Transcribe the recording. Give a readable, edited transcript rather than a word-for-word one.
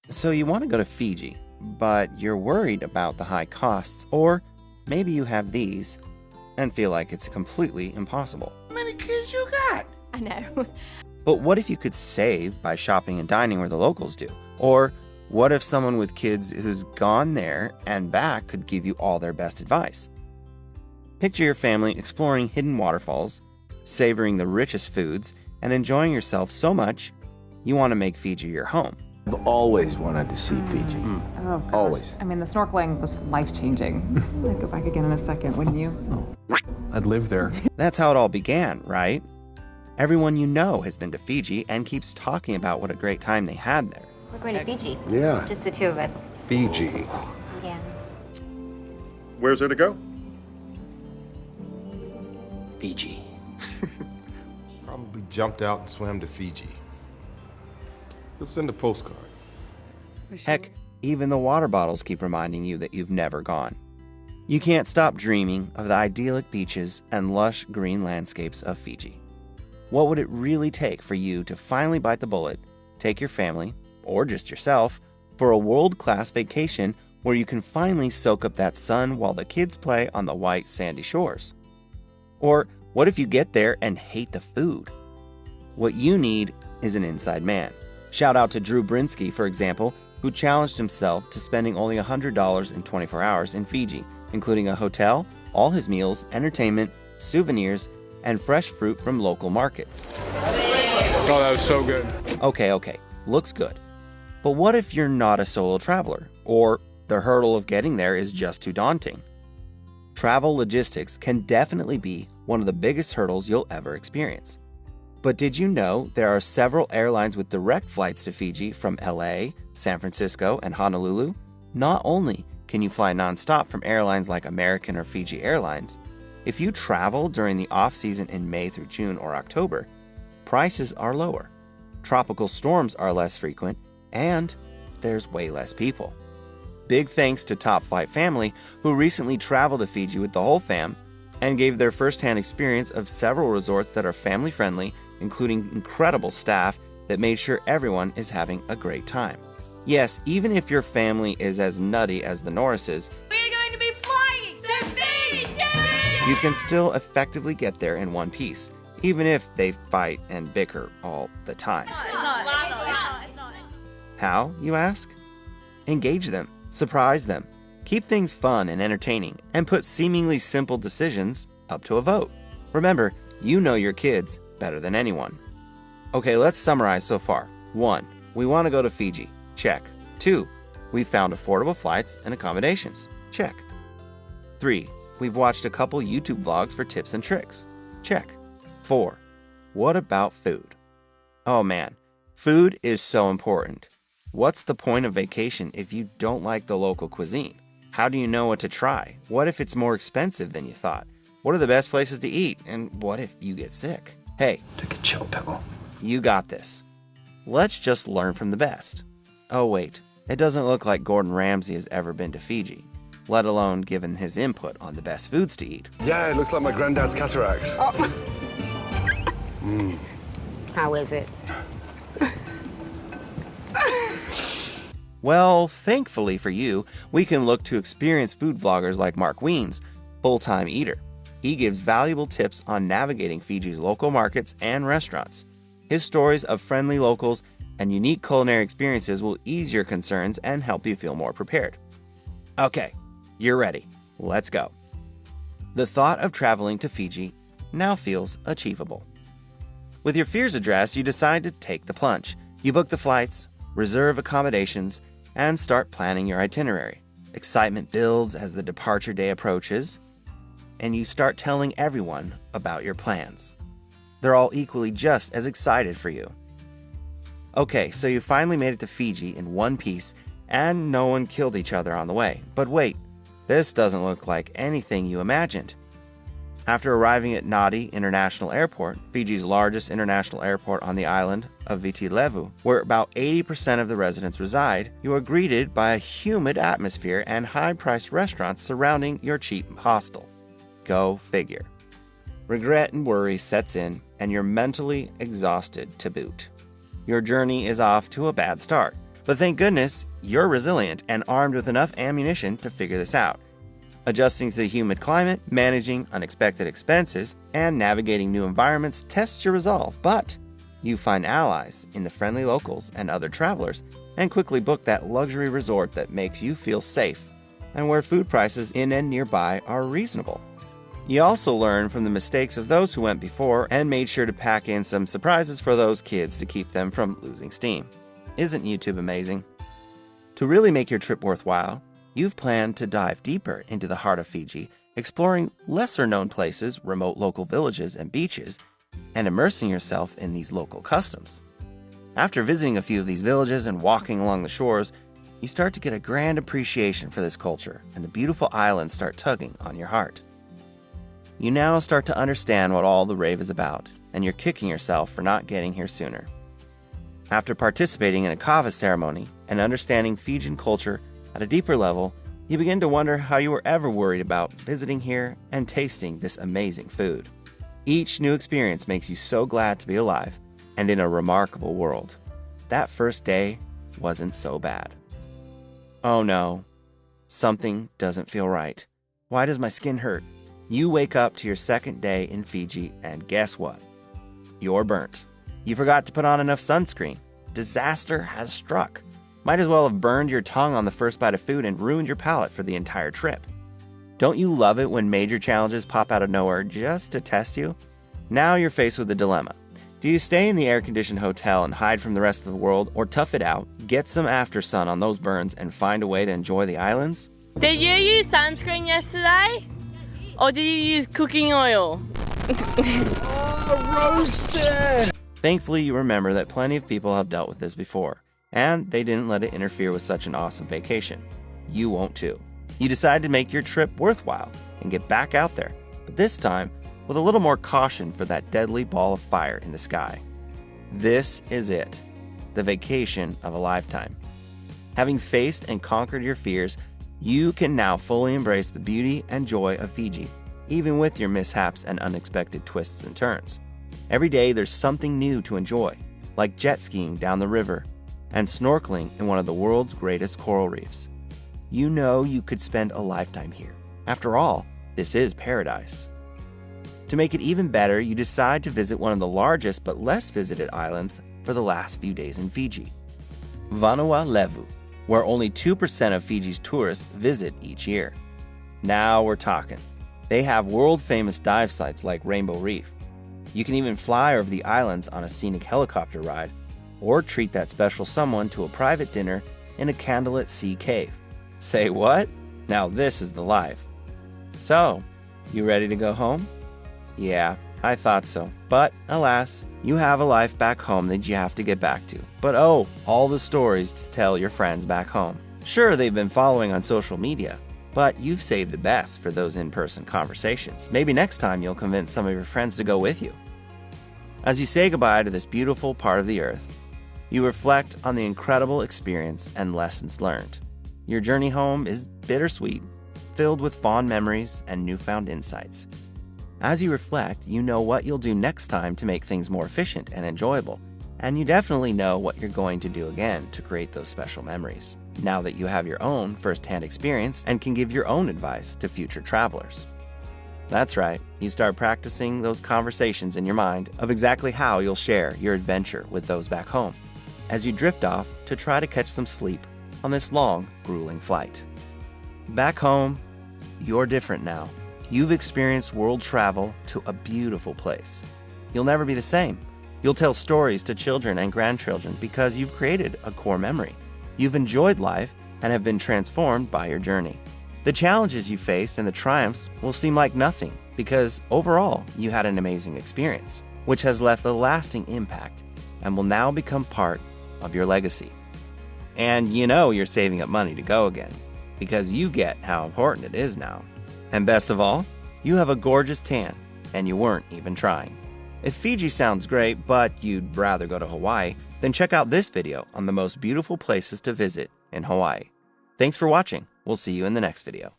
So you want to go to Fiji, but you're worried about the high costs, or maybe you have these and feel like it's completely impossible. How many kids you got? I know. But what if you could save by shopping and dining where the locals do? Or what if someone with kids who's gone there and back could give you all their best advice? Picture your family exploring hidden waterfalls, savoring the richest foods, and enjoying yourself so much you want to make Fiji your home. I've always wanted to see Fiji. Oh, gosh. Always. I mean, the snorkeling was life-changing. I'd go back again in a second, wouldn't you? I'd live there. That's how it all began, right? Everyone you know has been to Fiji and keeps talking about what a great time they had there. We're going to Fiji. Yeah. Just the two of us. Fiji. Yeah. Where's there to go? Fiji. Probably jumped out and swam to Fiji. Let's send a postcard. Heck, even the water bottles keep reminding you that you've never gone. You can't stop dreaming of the idyllic beaches and lush green landscapes of Fiji. What would it really take for you to finally bite the bullet, take your family, or just yourself, for a world-class vacation where you can finally soak up that sun while the kids play on the white sandy shores? Or what if you get there and hate the food? What you need is an inside man. Shout out to Drew Brinsky, for example, who challenged himself to spending only $100 in 24 hours in Fiji, including a hotel, all his meals, entertainment, souvenirs, and fresh fruit from local markets. Oh, that was so good. Okay, looks good. But what if you're not a solo traveler, or the hurdle of getting there is just too daunting? Travel logistics can definitely be one of the biggest hurdles you'll ever experience. But did you know there are several airlines with direct flights to Fiji from LA, San Francisco, and Honolulu? Not only can you fly nonstop from airlines like American or Fiji Airlines, if you travel during the off-season in May through June or October, prices are lower, tropical storms are less frequent, and there's way less people. Big thanks to Top Flight Family, who recently traveled to Fiji with the whole fam and gave their first-hand experience of several resorts that are family-friendly, including incredible staff that made sure everyone is having a great time. Yes, even if your family is as nutty as the Norrises, We're going to be flying to Fiji! you can still effectively get there in one piece, even if they fight and bicker all the time. It's not. How, you ask? Engage them, surprise them, keep things fun and entertaining, and put seemingly simple decisions up to a vote. Remember, you know your kids better than anyone. Okay, let's summarize so far. 1. We want to go to Fiji. Check. 2. We found affordable flights and accommodations. Check. 3. We've watched a couple YouTube vlogs for tips and tricks. Check. 4. What about food? Oh man, food is so important. What's the point of vacation if you don't like the local cuisine? How do you know what to try? What if it's more expensive than you thought? What are the best places to eat? And what if you get sick? Hey, Take a chill pill. you got this. Let's just learn from the best. Oh wait, it doesn't look like Gordon Ramsay has ever been to Fiji, let alone given his input on the best foods to eat. Yeah, it looks like my granddad's cataracts. How is it? Well, thankfully for you, we can look to experienced food bloggers like Mark Wiens, full-time eater. He gives valuable tips on navigating Fiji's local markets and restaurants. His stories of friendly locals and unique culinary experiences will ease your concerns and help you feel more prepared. Okay, you're ready. Let's go. The thought of traveling to Fiji now feels achievable. With your fears addressed, you decide to take the plunge. You book the flights, reserve accommodations, and start planning your itinerary. Excitement builds as the departure day approaches, and you start telling everyone about your plans. They're all equally just as excited for you. Okay, so you finally made it to Fiji in one piece, and no one killed each other on the way. But wait, this doesn't look like anything you imagined. After arriving at Nadi International Airport, Fiji's largest international airport on the island of Viti Levu, where about 80% of the residents reside, you are greeted by a humid atmosphere and high-priced restaurants surrounding your cheap hostel. Go figure. Regret and worry sets in, and you're mentally exhausted to boot. Your journey is off to a bad start. But thank goodness, you're resilient and armed with enough ammunition to figure this out. Adjusting to the humid climate, managing unexpected expenses, and navigating new environments tests your resolve, but you find allies in the friendly locals and other travelers, and quickly book that luxury resort that makes you feel safe, and where food prices in and nearby are reasonable. You also learn from the mistakes of those who went before and made sure to pack in some surprises for those kids to keep them from losing steam. Isn't YouTube amazing? To really make your trip worthwhile, you've planned to dive deeper into the heart of Fiji, exploring lesser-known places, remote local villages and beaches, and immersing yourself in these local customs. After visiting a few of these villages and walking along the shores, you start to get a grand appreciation for this culture, and the beautiful islands start tugging on your heart. You now start to understand what all the rave is about, and you're kicking yourself for not getting here sooner. After participating in a kava ceremony and understanding Fijian culture at a deeper level, you begin to wonder how you were ever worried about visiting here and tasting this amazing food. Each new experience makes you so glad to be alive and in a remarkable world. That first day wasn't so bad. Oh no, something doesn't feel right. Why does my skin hurt? You wake up to your second day in Fiji, and guess what? You're burnt. You forgot to put on enough sunscreen. Disaster has struck. Might as well have burned your tongue on the first bite of food and ruined your palate for the entire trip. Don't you love it when major challenges pop out of nowhere just to test you? Now you're faced with a dilemma. Do you stay in the air-conditioned hotel and hide from the rest of the world, or tough it out, get some after sun on those burns, and find a way to enjoy the islands? Did you use sunscreen yesterday? Or did you use cooking oil? Thankfully, you remember that plenty of people have dealt with this before, and they didn't let it interfere with such an awesome vacation. You won't too. You decide to make your trip worthwhile and get back out there, but this time with a little more caution for that deadly ball of fire in the sky. This is it, the vacation of a lifetime. Having faced and conquered your fears, you can now fully embrace the beauty and joy of Fiji, even with your mishaps and unexpected twists and turns. Every day there's something new to enjoy, like jet skiing down the river and snorkeling in one of the world's greatest coral reefs. You know you could spend a lifetime here. After all, this is paradise. To make it even better, you decide to visit one of the largest but less visited islands for the last few days in Fiji, Vanua Levu, where only 2% of Fiji's tourists visit each year. Now we're talking. They have world-famous dive sites like Rainbow Reef. You can even fly over the islands on a scenic helicopter ride, or treat that special someone to a private dinner in a candlelit sea cave. Say what? Now this is the life. So, you ready to go home? Yeah, I thought so. But alas, you have a life back home that you have to get back to. But oh, all the stories to tell your friends back home. Sure, they've been following on social media, but you've saved the best for those in-person conversations. Maybe next time you'll convince some of your friends to go with you. As you say goodbye to this beautiful part of the earth, you reflect on the incredible experience and lessons learned. Your journey home is bittersweet, filled with fond memories and newfound insights. As you reflect, you know what you'll do next time to make things more efficient and enjoyable, and you definitely know what you're going to do again to create those special memories, now that you have your own first-hand experience and can give your own advice to future travelers. That's right, you start practicing those conversations in your mind of exactly how you'll share your adventure with those back home, as you drift off to try to catch some sleep on this long, grueling flight. Back home, you're different now. You've experienced world travel to a beautiful place. You'll never be the same. You'll tell stories to children and grandchildren because you've created a core memory. You've enjoyed life and have been transformed by your journey. The challenges you faced and the triumphs will seem like nothing because overall you had an amazing experience, which has left a lasting impact and will now become part of your legacy. And you know you're saving up money to go again because you get how important it is now. And best of all, you have a gorgeous tan, and you weren't even trying. If Fiji sounds great, but you'd rather go to Hawaii, then check out this video on the most beautiful places to visit in Hawaii. Thanks for watching. We'll see you in the next video.